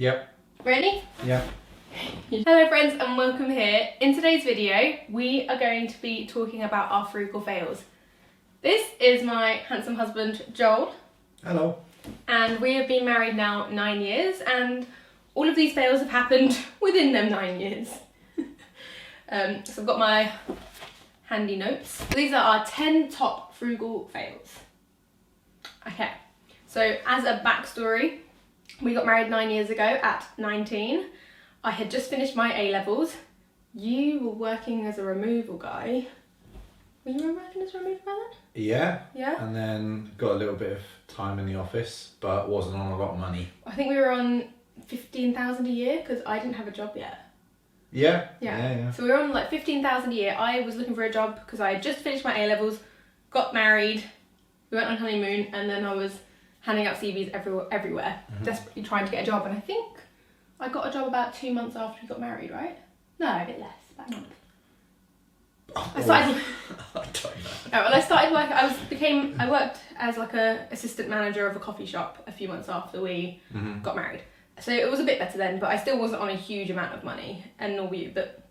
Yep. Ready? Yep. Hello friends and welcome here. In today's video we are going to be talking about our frugal fails. This is my handsome husband Joel. Hello. And we have been married now 9 years and all of these fails have happened within them 9 years. So I've got my handy notes. These are our 10 top frugal fails. Okay, so as a backstory, we got married 9 years ago at 19. I had just finished my A-levels. You were working as a removal guy. Were you working as a removal guy then? Yeah. Yeah. And then got a little bit of time in the office, but wasn't on a lot of money. I think we were on 15,000 a year because I didn't have a job yet. Yeah. So we were on like 15,000 a year. I was looking for a job because I had just finished my A-levels, got married, we went on honeymoon, and then I was handing out CVs everywhere, desperately trying to get a job. And I think I got a job about 2 months after we got married, right? No, a bit less, about a month. I started. I don't know. Oh, well, I started working. I worked as like a assistant manager of a coffee shop a few months after we got married. So it was a bit better then, but I still wasn't on a huge amount of money, and nor were you. But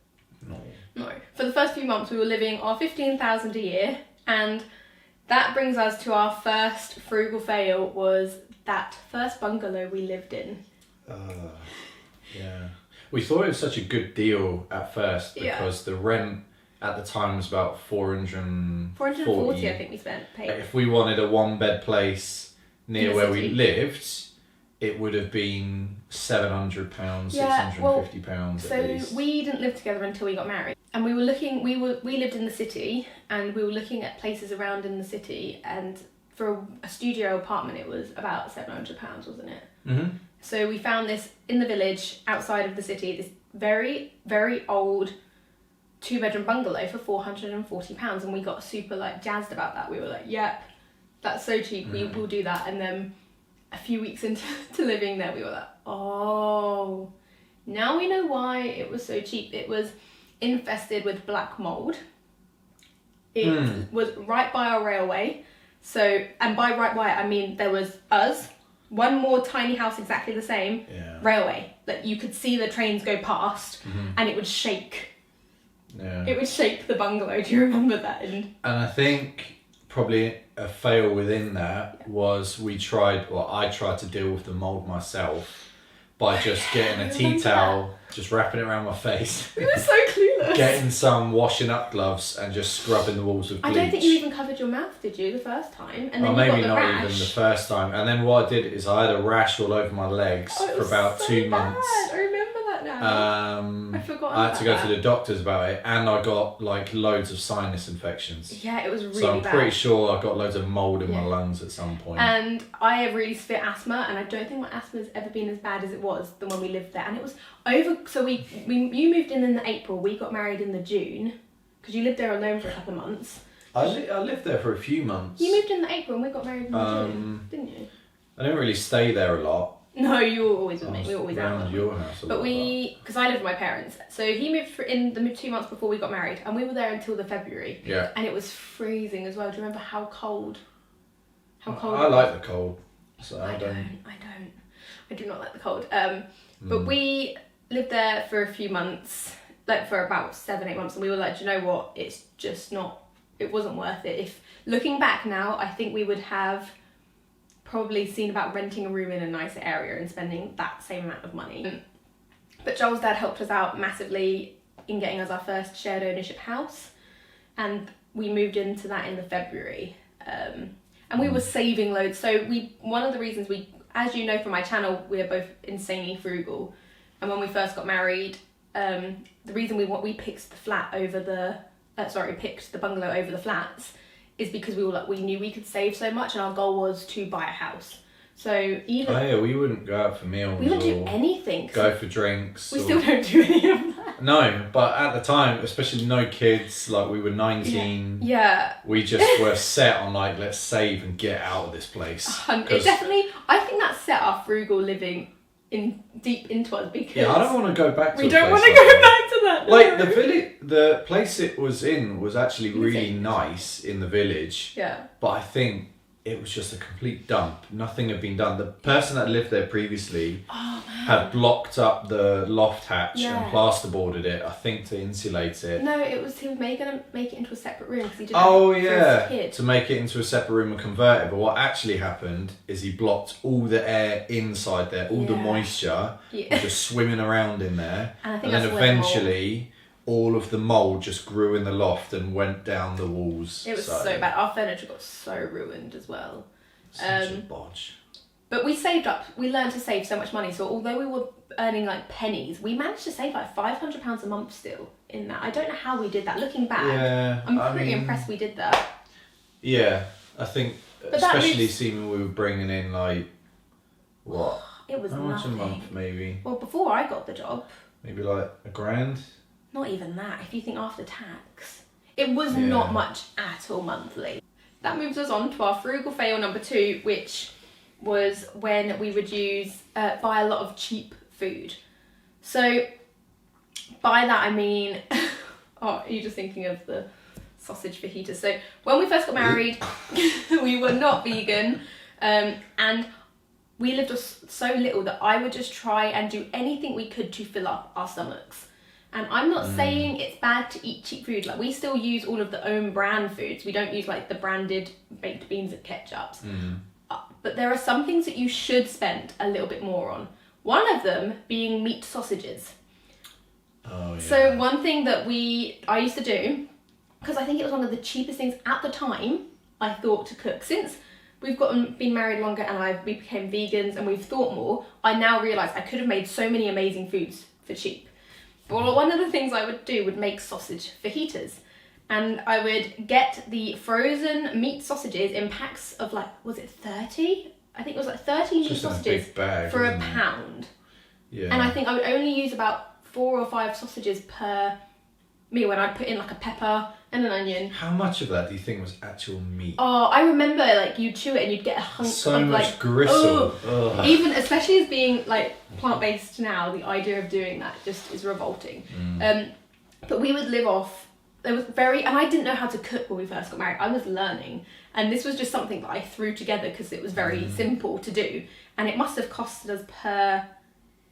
no. For the first few months, we were living our 15,000 a year, and that brings us to our first frugal fail. Was that first bungalow we lived in? Yeah. We thought it was such a good deal at first because the rent at the time was about 440. I think we paid. If we wanted a one-bed place near where we lived, it would have been £700, £650 so at least. We didn't live together until we got married, and we were looking. We lived in the city, and we were looking at places around in the city. And for a studio apartment, it was about £700, wasn't it? Mm-hmm. So we found this in the village outside of the city. This very, very old 2-bedroom bungalow for £440, and we got super jazzed about that. We were like, "Yep, that's so cheap. We will do that." And then a few weeks into living there, we were like, "Oh, now we know why it was so cheap." It was infested with black mold. It was right by our railway. So, and by right by it, I mean there was us, one more tiny house exactly the same, railway. That you could see the trains go past, and it would shake. Yeah. It would shake the bungalow. Do you remember that? And I think probably a fail within that was I tried to deal with the mold myself by just getting a tea towel, just wrapping it around my face. we were so clueless. Getting some washing up gloves and just scrubbing the walls with bleach. I don't think you even covered your mouth, did you, the first time? And then maybe you got the not rash. even the first time. And then what I did is I had a rash all over my legs for about 2 months. I remember that now. I forgot. I had to go to the doctors about it, and I got loads of sinus infections. Yeah, it was really bad. So I'm pretty sure I got loads of mold in my lungs at some point. And I have really severe asthma, and I don't think my asthma has ever been as bad as it was than when we lived there. And it was over. So you moved in the April. We got married in the June, because you lived there alone for a couple of months. I lived there for a few months. You moved in the April, and we got married in the June, didn't you? I didn't really stay there a lot. No, you were always with me. We were always out. Around your house a lot. But because I lived with my parents, so he moved in the 2 months before we got married, and we were there until the February. Yeah. And it was freezing as well. Do you remember how cold? I like the cold, so I don't. I do not like the cold. But we lived there for a few months, for about 7-8 months, and we were like, do you know what? It's just not. It wasn't worth it. If looking back now, I think we would have probably seen about renting a room in a nicer area and spending that same amount of money. But Joel's dad helped us out massively in getting us our first shared ownership house, and we moved into that in the February. And we were saving loads. So one of the reasons as you know from my channel, we're both insanely frugal. And when we first got married, the reason we picked picked the bungalow over the flats is because we knew we could save so much, and our goal was to buy a house. So even we wouldn't go out for meals. We wouldn't do anything. Go for drinks. We still don't do any of that. No, but at the time, especially no kids, we were 19. Yeah. We just were set on let's save and get out of this place. It definitely, I think that set our frugal living deep into us, because I don't want to go back to. We don't want to go back to that. No. The place it was in was actually really nice in the village. Yeah. But I think it was just a complete dump. Nothing had been done. The person that lived there previously had blocked up the loft hatch and plasterboarded it, I think, to insulate it. No, he was gonna make it into a separate room because he didn't have it for his kid. To make it into a separate room and convert it. But what actually happened is he blocked all the air inside there, all the moisture, was just swimming around in there. And then eventually all of the mould just grew in the loft and went down the walls. It was so bad. Our furniture got so ruined as well. Such a bodge. But we saved up. We learned to save so much money. So although we were earning like pennies, we managed to save like £500 a month still in that. I don't know how we did that. Looking back, I'm pretty impressed we did that. Yeah, I think, especially seeing we were bringing in like, what? It was how much a month maybe? Well, before I got the job. Maybe like £1,000? Not even that, if you think after tax. It was not much at all monthly. That moves us on to our frugal fail number 2, which was when we would buy a lot of cheap food. So by that I mean, are you just thinking of the sausage fajitas? So when we first got married, we were not vegan, and we lived with so little that I would just try and do anything we could to fill up our stomachs. And I'm not saying it's bad to eat cheap food. Like, we still use all of the own brand foods. We don't use like the branded baked beans and ketchups. But there are some things that you should spend a little bit more on. One of them being meat sausages. Oh, yeah. So one thing that I used to do, because I think it was one of the cheapest things at the time, I thought, to cook. Since we've been married longer and we became vegans and we've thought more, I now realise I could have made so many amazing foods for cheap. Well, one of the things I would do would make sausage fajitas. And I would get the frozen meat sausages in packs of like, was it 30? I think it was like 30 meat sausages bag, for £1. Yeah. And I think I would only use about 4 or 5 sausages per meal when I'd put in like a pepper and an onion. How much of that do you think was actual meat? Oh, I remember like you'd chew it and you'd get a hunk so of much like gristle. Even especially as being like plant-based now, the idea of doing that just is revolting. But we would live off. There was and I didn't know how to cook when we first got married. I was learning, and this was just something that I threw together because it was very simple to do, and it must have costed us per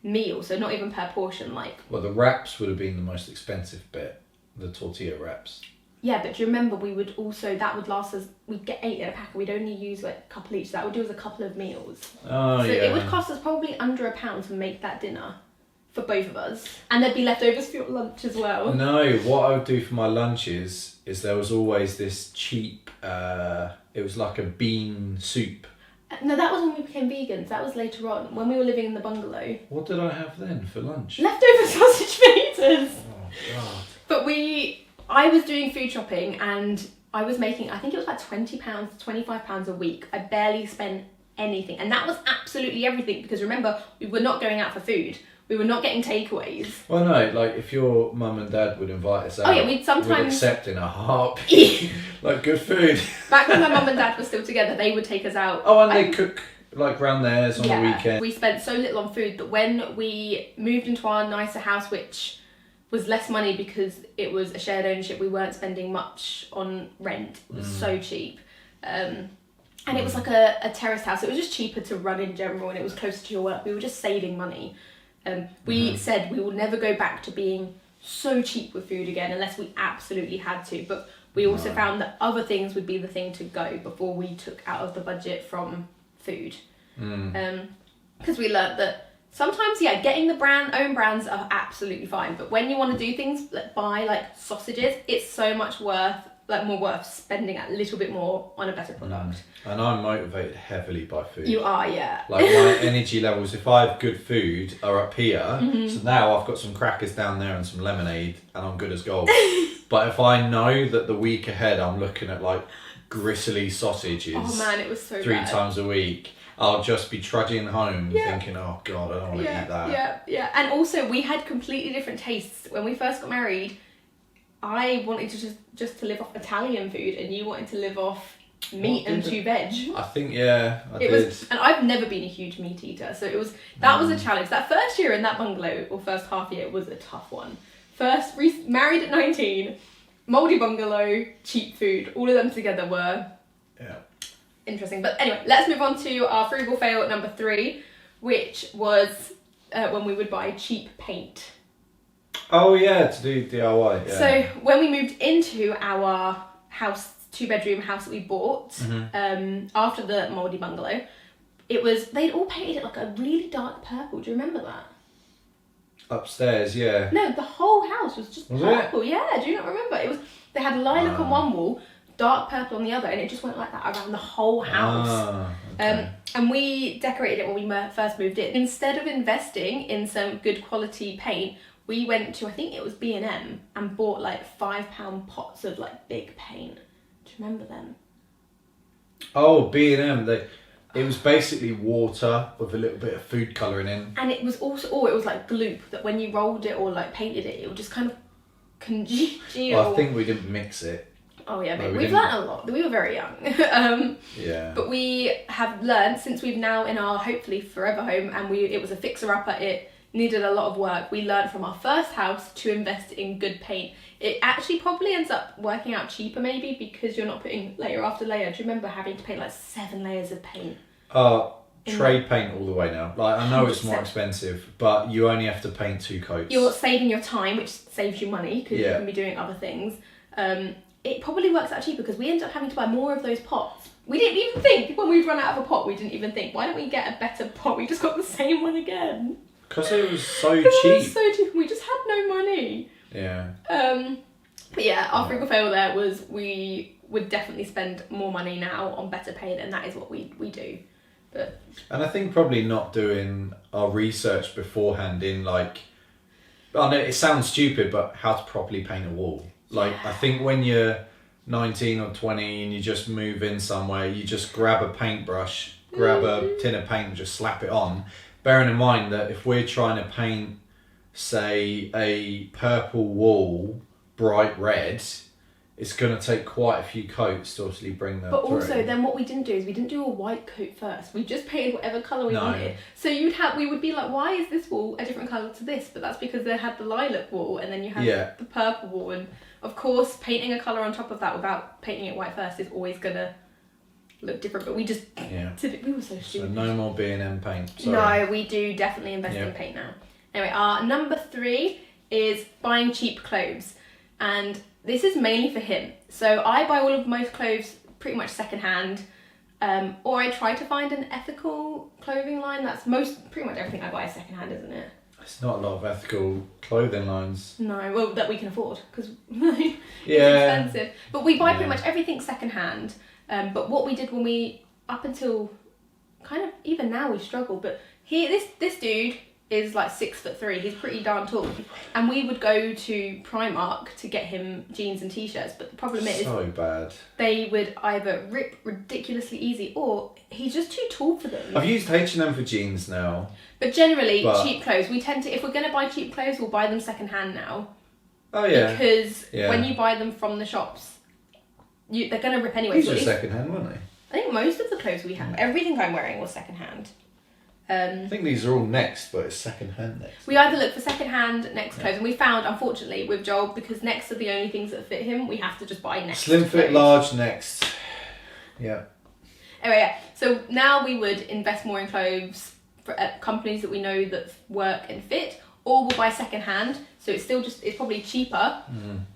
meal, so not even per portion. Like, well, the wraps would have been the most expensive bit, the tortilla wraps. Yeah, but do you remember that would last us, we'd get 8 in a pack and we'd only use like a couple each. That would do us a couple of meals. Oh, so it would cost us probably under £1 to make that dinner for both of us. And there'd be leftovers for your lunch as well. No, what I would do for my lunches is there was always this cheap, it was like a bean soup. No, that was when we became vegans. That was later on, when we were living in the bungalow. What did I have then for lunch? Leftover sausage fajitas. Oh, God. But I was doing food shopping and I was making, I think it was like £20, £25 a week. I barely spent anything. And that was absolutely everything, because remember, we were not going out for food. We were not getting takeaways. Well, no, like if your mum and dad would invite us out, we'd accept in a heartbeat. Like, good food. Back when my mum and dad were still together, they would take us out. Oh, and they cook like round theirs on the weekend. We spent so little on food that when we moved into our nicer house, which was less money because it was a shared ownership, we weren't spending much on rent. It was so cheap. And it was like a terraced house. It was just cheaper to run in general, and it was closer to your work. We were just saving money. We said we will never go back to being so cheap with food again unless we absolutely had to. But we also found that other things would be the thing to go before we took out of the budget from food. Because we learnt that sometimes, getting the own brands are absolutely fine. But when you want to do things like buy like sausages, it's so much more worth spending a little bit more on a better product. And I'm motivated heavily by food. You are, yeah. Like, my energy levels, if I have good food, are up here. So now I've got some crackers down there and some lemonade, and I'm good as gold. But if I know that the week ahead I'm looking at like gristly sausages, oh man, it was so 3 bad. times a week, I'll just be trudging home thinking, oh God, I don't want to eat that. Yeah. And also, we had completely different tastes. When we first got married, I wanted to just to live off Italian food, and you wanted to live off meat and 2 veg. I think, I did. And I've never been a huge meat eater, so was a challenge. That first year in that bungalow, or first half year, was a tough one. First, married at 19, moldy bungalow, cheap food, all of them together were interesting. But anyway, let's move on to our frugal fail number 3, which was when we would buy cheap paint. Oh yeah, to do DIY. Yeah. So when we moved into our house, 2-bedroom house that we bought after the moldy bungalow, they'd all painted it like a really dark purple. Do you remember that? Upstairs, yeah. No, the whole house was just purple. Yeah, do you not remember? They had lilac on one wall, dark purple on the other, and it just went like that around the whole house. Okay. And we decorated it when we first moved in. Instead of investing in some good quality paint, we went to, I think it was B&M, and bought like £5 pots of like big paint. Do you remember them? Oh, B&M. It was basically water with a little bit of food colouring in. And it was also, it was like gloop, that when you rolled it or like painted it, it would just kind of congeal. Well, I think we didn't mix it. Oh yeah, but we've learnt a lot. We were very young. Yeah. But we have learned, since we've now in our hopefully forever home, and it was a fixer-upper, it needed a lot of work. We learned from our first house to invest in good paint. It actually probably ends up working out cheaper maybe because you're not putting layer after layer. Do you remember having to paint like 7 layers of paint? Trade paint all the way now. Like, I know 100%. it's more expensive, but you only have to paint 2 coats. You're saving your time, which saves you money because you can be doing other things. It probably works out cheaper because we ended up having to buy more of those pots. We didn't even think, when we'd run out of a pot, we didn't even think, why don't we get a better pot? We just got the same one again. Because it was so cheap. It was so cheap. We just had no money. Yeah. But yeah, our frugal fail there was we would definitely spend more money now on better paint, and that is what we do. And I think probably not doing our research beforehand in like, I know it sounds stupid, but how to properly paint a wall. Like, I think when you're 19 or 20 and you just move in somewhere, you just grab a paintbrush, grab a tin of paint and just slap it on. Bearing in mind that if we're trying to paint, say, a purple wall bright red, it's going to take quite a few coats to obviously bring that But through. also, then what we didn't do is we didn't do a white coat first. We just painted whatever colour we wanted. So we would be like, why is this wall a different colour to this? But that's because they had the lilac wall and then you had the purple wall. And of course, painting a colour on top of that without painting it white first is always going to look different. But we just did it. We were so stupid. So no more B&M paint. Sorry. No, we do definitely invest in paint now. Anyway, our number 3 is buying cheap clothes. And this is mainly for him. So I buy most clothes pretty much secondhand, or I try to find an ethical clothing line. That's pretty much everything I buy is secondhand, isn't it? It's not a lot of ethical clothing lines. No, well, that we can afford because it's expensive. But we buy pretty much everything secondhand. But what we did when up until kind of even now we struggle. But this dude is like 6'3". He's pretty darn tall, and we would go to Primark to get him jeans and t-shirts. But the problem is, so bad. They would either rip ridiculously easy, or he's just too tall for them. I've used H&M for jeans now. But generally, cheap clothes. We tend to, if we're going to buy cheap clothes, we'll buy them second hand now. Oh yeah. Because when you buy them from the shops, they're going to rip anyway. These are second hand, weren't they? I think most of the clothes we have, everything I'm wearing was second hand. I think these are all Next, but it's second hand Next. We either look for second hand Next clothes, and we found, unfortunately, with Joel, because Next are the only things that fit him, we have to just buy Next. Slim fit, large Next. Yeah. Anyway, so now we would invest more in clothes for companies that we know that work and fit, or we'll buy second hand. So it's still it's probably cheaper,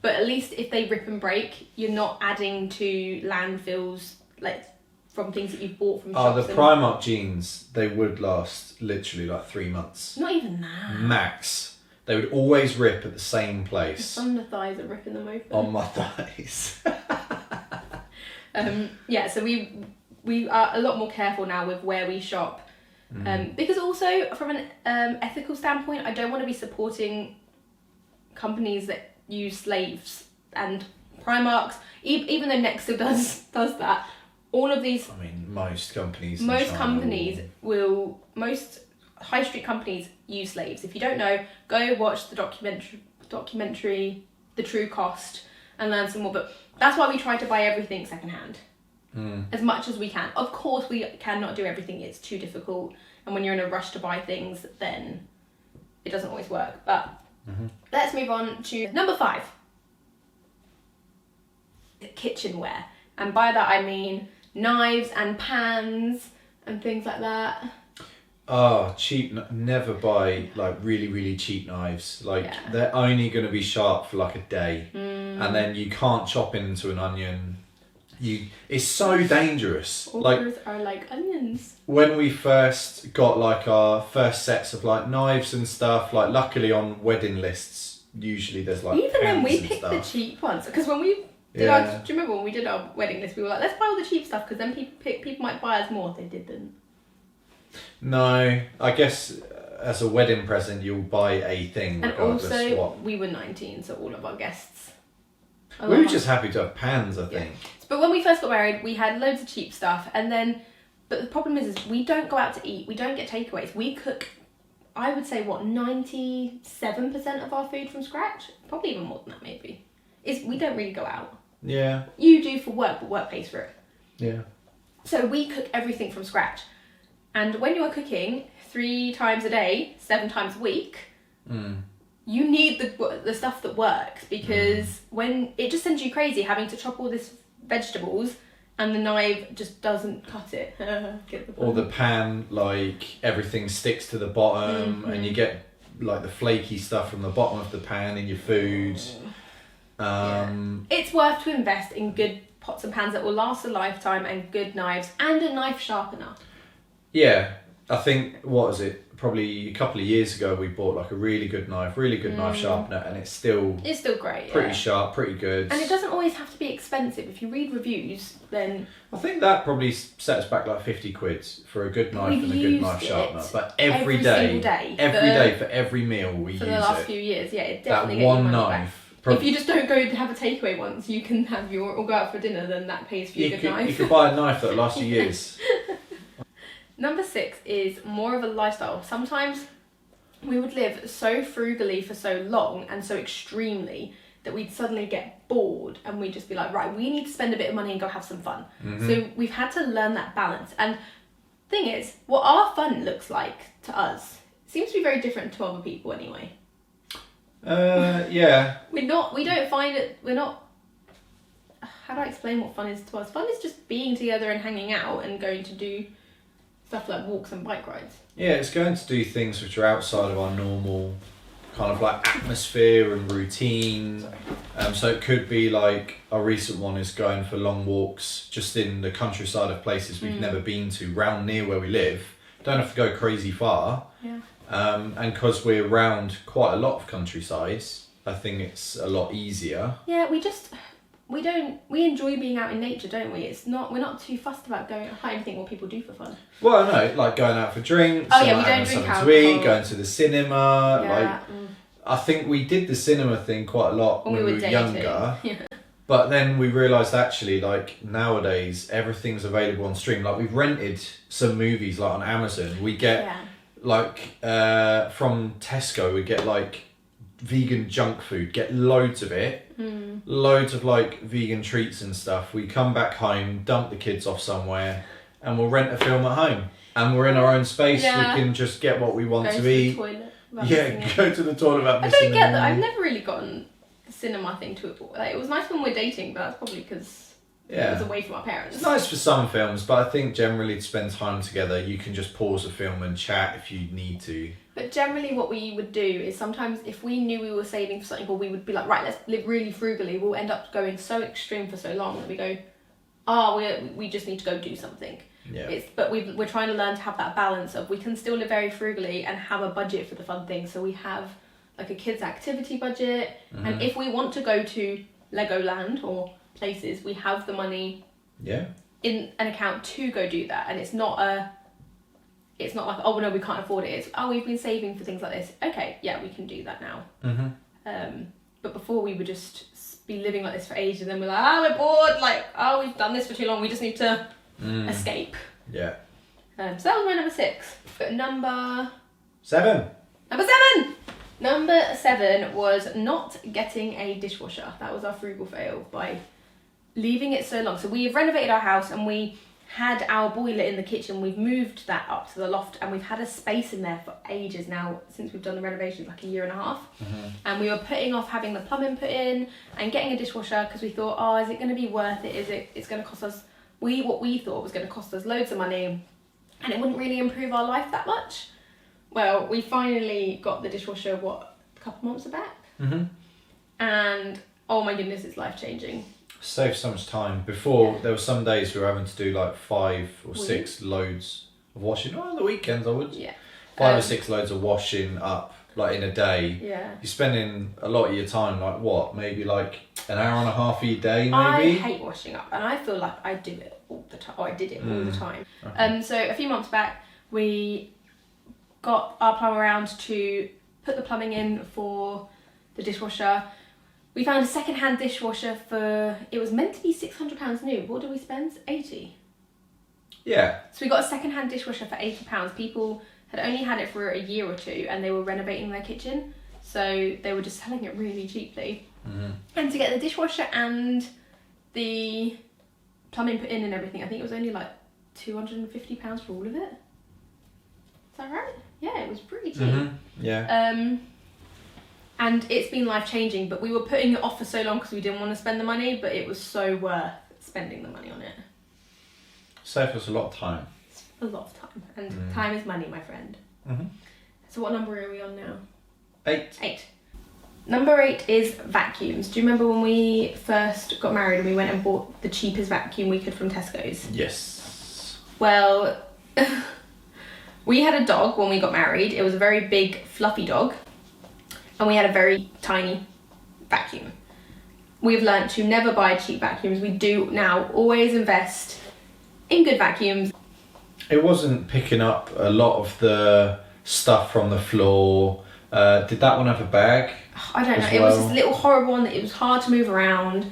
but at least if they rip and break, you're not adding to landfills like from things that you've bought from shops. The Primark jeans, they would last literally like 3 months. Not even that. Max. They would always rip at the same place. Some of the thighs are ripping them open. On my thighs. So we are a lot more careful now with where we shop. Because also from an ethical standpoint, I don't want to be supporting companies that use slaves, and Primark's, even though Next does that, all of these... I mean, most companies... Most high street companies use slaves. If you don't know, go watch the documentary The True Cost and learn some more. But that's why we try to buy everything secondhand. As much as we can. Of course, we cannot do everything. It's too difficult. And when you're in a rush to buy things, then it doesn't always work. But let's move on to number 5. Kitchenware. And by that I mean knives and pans and things like that. Oh, cheap! Never buy like really, really cheap knives. Like they're only going to be sharp for like a day, and then you can't chop into an onion. It's so dangerous. Orders are like onions. When we first got like our first sets of like knives and stuff, like luckily on wedding lists, usually there's like even then we pens and picked the stuff. cheap ones because when we did do you remember when we did our wedding list? We were like, let's buy all the cheap stuff because then people might buy us more. They didn't. No, I guess as a wedding present you'll buy a thing And regardless also, what. we were 19, so all of our guests. We were just happy to have pans, I think. But when we first got married, we had loads of cheap stuff, and then, but the problem is we don't go out to eat. We don't get takeaways. We cook, I would say, 97% of our food from scratch. Probably even more than that, maybe. We don't really go out. Yeah. You do for work, but work pays for it. Yeah. So we cook everything from scratch. And when you are cooking 3 times a day, 7 times a week, you need the stuff that works, because when it just sends you crazy having to chop all this vegetables and the knife just doesn't cut it. Or the pan, like everything sticks to the bottom and you get like the flaky stuff from the bottom of the pan in your food. It's worth to invest in good pots and pans that will last a lifetime, and good knives and a knife sharpener. Yeah, I think, what was it? Probably a couple of years ago we bought like a really good knife sharpener, and it's still great. Pretty sharp, pretty good. And it doesn't always have to be expensive. If you read reviews, then I think that probably set us back like 50 quid for a good knife and a good knife sharpener. But every day for every meal we use it. For the last few years, it definitely that one knife. If you just don't go to have a takeaway once, you can have or go out for dinner, then that pays for your good knife. You could buy a knife that'll last you years. Number 6 is more of a lifestyle. Sometimes we would live so frugally for so long and so extremely that we'd suddenly get bored and we'd just be like, right, we need to spend a bit of money and go have some fun. So we've had to learn that balance. And thing is, what our fun looks like to us seems to be very different to other people anyway. Yeah. We don't find it, how do I explain what fun is to us? Fun is just being together and hanging out and going to do stuff like walks and bike rides. Yeah, it's going to do things which are outside of our normal kind of like atmosphere and routine. So it could be like, our recent one is going for long walks just in the countryside of places we've never been to, round near where we live. Don't have to go crazy far. Yeah. And because we're around quite a lot of countrysides, I think it's a lot easier. Yeah, we enjoy being out in nature, don't we? We're not too fussed about going. I can't even think what people do for fun. Well, no, like going out for drinks. Oh yeah, we don't drink alcohol. To eat, going to the cinema. Yeah. I think we did the cinema thing quite a lot when we were younger. Yeah. But then we realised actually, like nowadays, everything's available on stream. Like we've rented some movies like on Amazon. We get like from Tesco, we get like vegan junk food, get loads of it, loads of like vegan treats and stuff. We come back home, dump the kids off somewhere, and we'll rent a film at home, and we're in our own space. We can just get what we want to eat. Go to the toilet without I missing don't get that. anything. I've never really gotten the cinema thing to it. Like, it was nice when we were dating, but that's probably because it was away from our parents. It's nice for some films, but I think generally to spend time together, you can just pause a film and chat if you need to. But generally what we would do is sometimes if we knew we were saving for something, or we would be like, right, let's live really frugally, we'll end up going so extreme for so long that we go, we just need to go do something. Yeah. But we're trying to learn to have that balance of we can still live very frugally and have a budget for the fun things. So we have like a kids activity budget, and if we want to go to Legoland or places, we have the money in an account to go do that. And it's not like, oh no, we can't afford it. It's, we've been saving for things like this. Okay, yeah, we can do that now. But before we would just be living like this for ages, and then we're like, we're bored, like, we've done this for too long, we just need to escape. Yeah. So that was my number 6. But number 7. Number 7 was not getting a dishwasher. That was our frugal fail by leaving it so long. So we've renovated our house and we had our boiler in the kitchen. We've moved that up to the loft and we've had a space in there for ages now, since we've done the renovations, like a year and a half. And we were putting off having the plumbing put in and getting a dishwasher because we thought, is it going to be worth it? It's going to cost us what we thought was going to cost us loads of money and it wouldn't really improve our life that much. Well, we finally got the dishwasher, a couple months back? And oh my goodness, it's life-changing. Saves so much time. Before, there were some days we were having to do like 5 or 6 loads of washing. On the weekends I would. Yeah. 5 or 6 loads of washing up, like in a day. Yeah. You're spending a lot of your time, like what? Maybe like an hour and a half of your day, maybe? I hate washing up, and I feel like I do it all the time. I did it all the time. Okay. So a few months back, we got our plumber around to put the plumbing in for the dishwasher. We found a second-hand dishwasher it was meant to be £600 new. What did we spend? 80. Yeah. So we got a second-hand dishwasher for £80. People had only had it for a year or two and they were renovating their kitchen. So they were just selling it really cheaply. And to get the dishwasher and the plumbing put in and everything, I think it was only like £250 for all of it. Is that right? Yeah, it was pretty cheap. Yeah. And it's been life-changing, but we were putting it off for so long because we didn't want to spend the money, but it was so worth spending the money on it. Saved us a lot of time. It's a lot of time, and time is money, my friend. So what number are we on now? 8. Number 8 is vacuums. Do you remember when we first got married and we went and bought the cheapest vacuum we could from Tesco's? Yes. Well, we had a dog when we got married. It was a very big, fluffy dog. And we had a very tiny vacuum. We've learnt to never buy cheap vacuums. We do now always invest in good vacuums. It wasn't picking up a lot of the stuff from the floor. Did that one have a bag? I don't know. It was this little horrible one that it was hard to move around.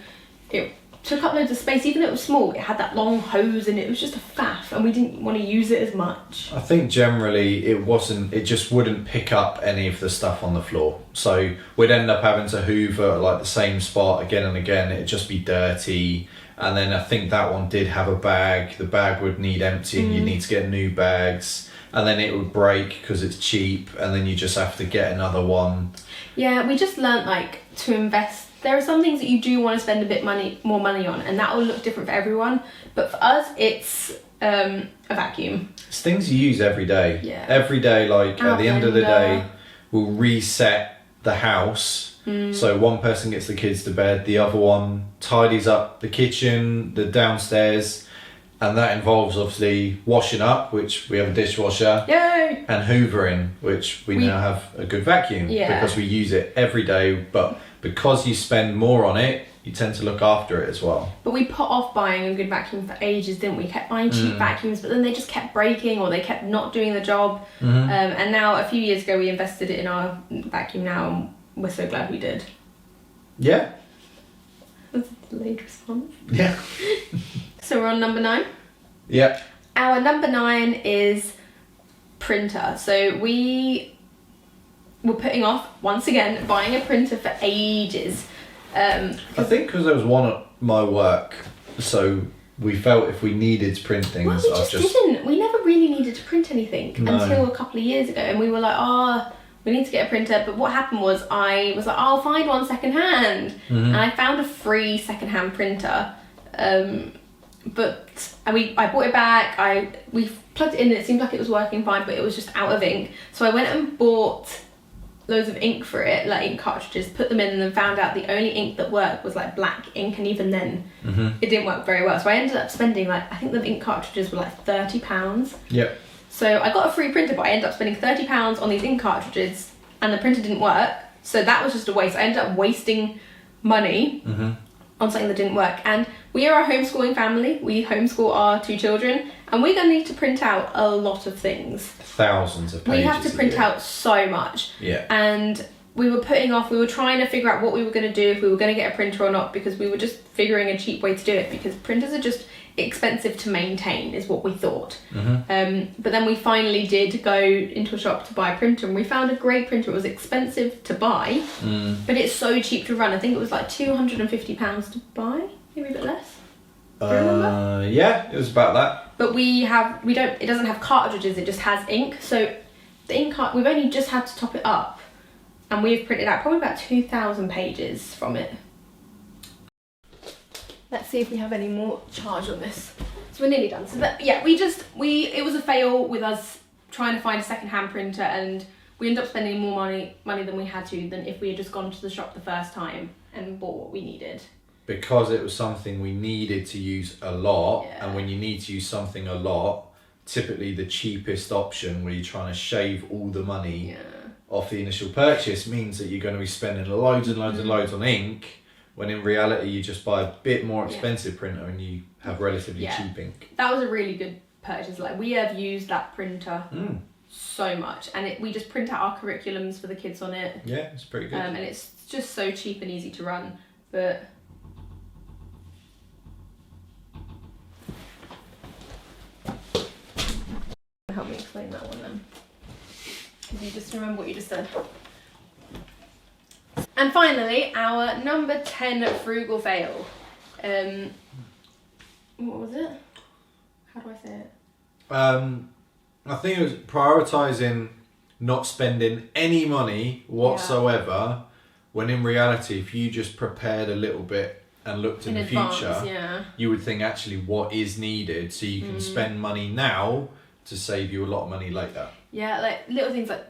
It took up loads of space. Even though it was small, it had that long hose and it was just a faff and we didn't want to use it as much. I think generally it just wouldn't pick up any of the stuff on the floor. So we'd end up having to hoover like the same spot again and again. It'd just be dirty. And then I think that one did have a bag. The bag would need emptying. You'd need to get new bags. And then it would break because it's cheap. And then you just have to get another one. Yeah, we just learnt like to invest. There are some things that you do want to spend a bit more money on, and that will look different for everyone. But for us, it's a vacuum. It's things you use every day. Yeah. Every day, like Our at the end of the blender. day, we'll reset the house. So one person gets the kids to bed, the other one tidies up the kitchen, the downstairs, and that involves obviously washing up, which we have a dishwasher. Yay! And hoovering, which we now have a good vacuum because we use it every day. But because you spend more on it, you tend to look after it as well. But we put off buying a good vacuum for ages, didn't we? Kept buying cheap vacuums, but then they just kept breaking or they kept not doing the job. And now, a few years ago, we invested it in our vacuum now, and we're so glad we did. Yeah. That's a delayed response. Yeah. So we're on number 9? Yeah. Our number 9 is printer. So we were putting off, once again, buying a printer for ages. I think because there was one at my work, so we felt if we needed to print things, Well, we just didn't. We never really needed to print anything until a couple of years ago, and we were like, we need to get a printer. But what happened was I was like, I'll find one second hand, and I found a free second hand printer. I bought it back. We plugged it in, and it seemed like it was working fine, but it was just out of ink. So I went and bought loads of ink for it, like ink cartridges, put them in, and then found out the only ink that worked was like black ink, and even then it didn't work very well. So I ended up spending I think the ink cartridges were like £30. Yep. So I got a free printer, but I ended up spending £30 on these ink cartridges, and the printer didn't work. So that was just a waste. I ended up wasting money on something that didn't work. And we are a homeschooling family. We homeschool our 2 children, and we're going to need to print out a lot of things. Thousands of pages. We have to print out so much. Yeah. And we were trying to figure out what we were going to do, if we were going to get a printer or not, because we were just figuring a cheap way to do it, because printers are just expensive to maintain, is what we thought. But then we finally did go into a shop to buy a printer, and we found a great printer. It was expensive to buy, but it's so cheap to run. I think it was like £250 to buy, maybe a bit less. Do you remember? Yeah, it was about that. But it doesn't have cartridges, it just has ink. So the ink we've only just had to top it up, and we've printed out probably about 2,000 pages from it. Let's see if we have any more charge on this. So we're nearly done. So that, yeah, it was a fail with us trying to find a second-hand printer, and we ended up spending more money than we had to than if we had just gone to the shop the first time and bought what we needed. Because it was something we needed to use a lot, and when you need to use something a lot, typically the cheapest option where you're trying to shave all the money off the initial purchase means that you're going to be spending loads and loads and loads on ink, when in reality you just buy a bit more expensive printer and you have relatively cheap ink. That was a really good purchase. Like, we have used that printer so much, and we just print out our curriculums for the kids on it. Yeah, it's pretty good. And it's just so cheap and easy to run. But help me explain that one then. Because you just remember what you just said. And finally, our number 10 frugal fail. What was it? How do I say it? I think it was prioritising not spending any money whatsoever, when in reality, if you just prepared a little bit and looked in the future, you would think actually what is needed so you can spend money now to save you a lot of money later. Yeah, like little things like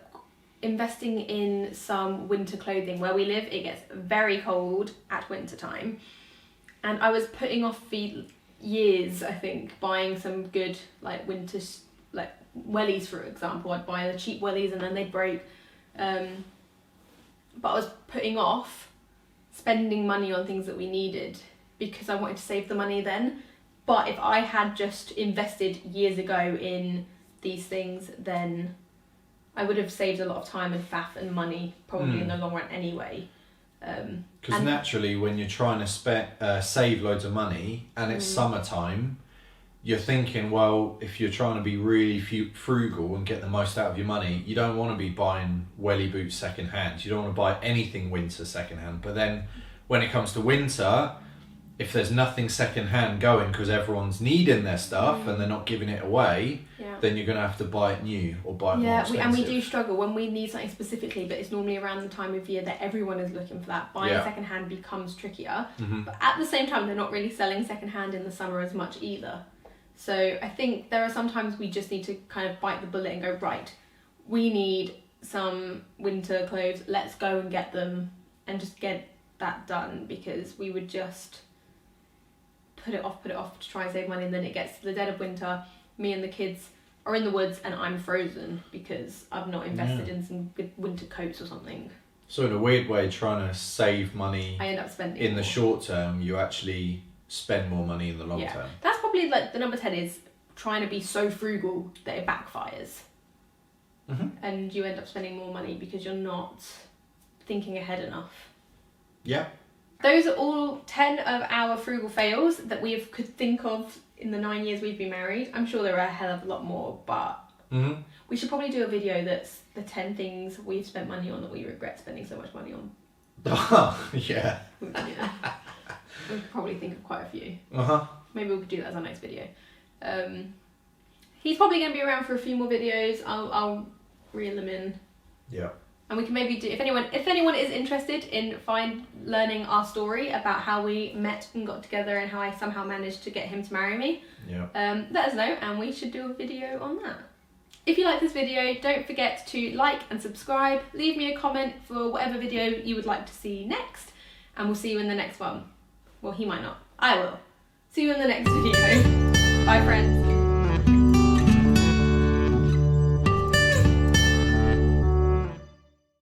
investing in some winter clothing. Where we live, it gets very cold at winter time, and I was putting off for years, I think, buying some good like winter like wellies, for example. I'd buy the cheap wellies and then they'd break, but I was putting off spending money on things that we needed because I wanted to save the money then. But if I had just invested years ago in these things, then I would have saved a lot of time and faff and money probably in the long run anyway. Because naturally, when you're trying to save loads of money and it's summertime, you're thinking, well, if you're trying to be really frugal and get the most out of your money, you don't want to be buying welly boots second hand. You don't want to buy anything winter second hand. But then when it comes to winter, if there's nothing second hand going because everyone's needing their stuff and they're not giving it away, then you're going to have to buy it new or buy it more expensive. And we do struggle when we need something specifically, but it's normally around the time of year that everyone is looking for that. Buying second hand becomes trickier. But at the same time, they're not really selling second hand in the summer as much either. So I think there are sometimes we just need to kind of bite the bullet and go, right, we need some winter clothes, let's go and get them and just get that done, because we would just put it off to try and save money, and then it gets to the dead of winter, me and the kids are in the woods and I'm frozen because I've not invested in some good winter coats or something. So in a weird way, trying to save money, I end up spending in more. The short term, you actually spend more money in the long term. That's probably like the number 10 is trying to be so frugal that it backfires. And you end up spending more money because you're not thinking ahead enough. Yeah. Those are all 10 of our frugal fails that we could think of in the 9 years we've been married. I'm sure there are a hell of a lot more, but we should probably do a video that's the 10 things we've spent money on that we regret spending so much money on. Yeah. We'll probably think of quite a few. Maybe we could do that as our next video. He's probably going to be around for a few more videos. I'll reel them in. Yeah. And we can maybe do, if anyone is interested in learning our story about how we met and got together and how I somehow managed to get him to marry me, let us know and we should do a video on that. If you like this video, don't forget to like and subscribe. Leave me a comment for whatever video you would like to see next, and we'll see you in the next one. Well, he might not. I will. See you in the next video. Bye, friends.